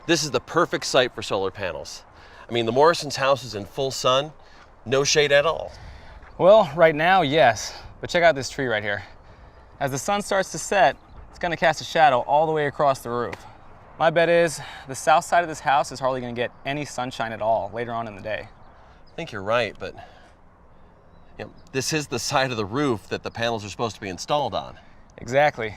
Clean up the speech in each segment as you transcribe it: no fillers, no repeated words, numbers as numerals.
This is the perfect site for solar panels. I mean, the Morrison's house is in full sun, no shade at all. Well, right now, yes. But check out this tree right here. As the sun starts to set, it's going to cast a shadow all the way across the roof. My bet is the south side of this house is hardly going to get any sunshine at all later on in the day. I think you're right, but this is the side of the roof that the panels are supposed to be installed on. Exactly.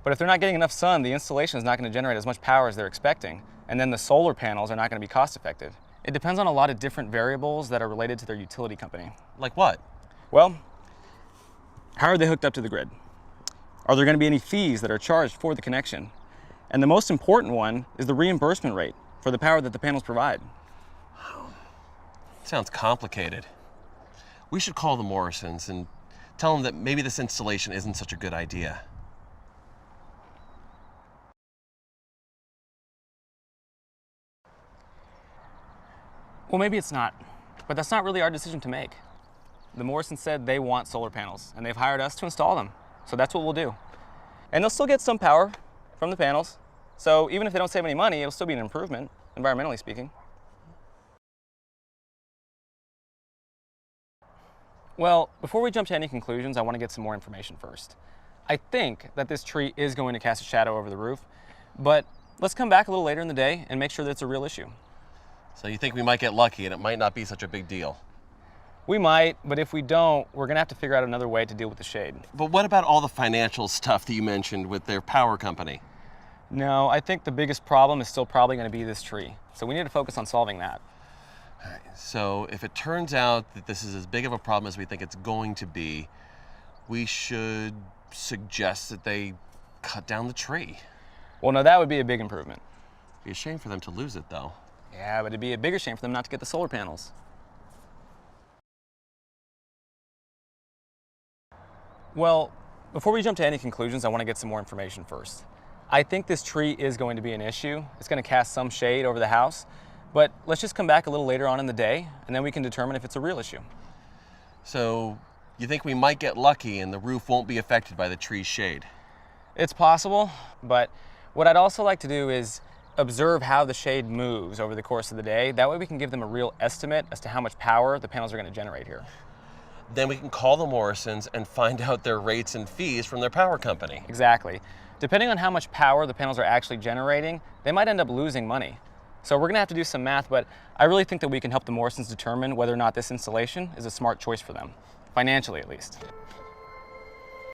But if they're not getting enough sun, the installation is not going to generate as much power as they're expecting, and then the solar panels are not going to be cost effective. It depends on a lot of different variables that are related to their utility company. Like what? Well, how are they hooked up to the grid? Are there going to be any fees that are charged for the connection? And the most important one is the reimbursement rate for the power that the panels provide. Sounds complicated. We should call the Morrisons and tell them that maybe this installation isn't such a good idea. Well, maybe it's not, but that's not really our decision to make. The Morrisons said they want solar panels, and they've hired us to install them. So that's what we'll do. And they'll still get some power from the panels. So even if they don't save any money, it'll still be an improvement, environmentally speaking. Well, before we jump to any conclusions, I want to get some more information first. I think that this tree is going to cast a shadow over the roof, but let's come back a little later in the day and make sure that it's a real issue. So you think we might get lucky and it might not be such a big deal? We might, but if we don't, we're going to have to figure out another way to deal with the shade. But what about all the financial stuff that you mentioned with their power company? No, I think the biggest problem is still probably going to be this tree. So we need to focus on solving that. All right, so if it turns out that this is as big of a problem as we think it's going to be, we should suggest that they cut down the tree. Well, no, that would be a big improvement. It'd be a shame for them to lose it, though. Yeah, but it'd be a bigger shame for them not to get the solar panels. Well, before we jump to any conclusions, I want to get some more information first. I think this tree is going to be an issue. It's going to cast some shade over the house, but let's just come back a little later on in the day, and then we can determine if it's a real issue. So you think we might get lucky and the roof won't be affected by the tree's shade? It's possible, but what I'd also like to do is observe how the shade moves over the course of the day. That way we can give them a real estimate as to how much power the panels are going to generate here. Then we can call the Morrisons and find out their rates and fees from their power company. Exactly. Depending on how much power the panels are actually generating, they might end up losing money. So we're going to have to do some math, but I really think that we can help the Morrisons determine whether or not this installation is a smart choice for them, financially at least.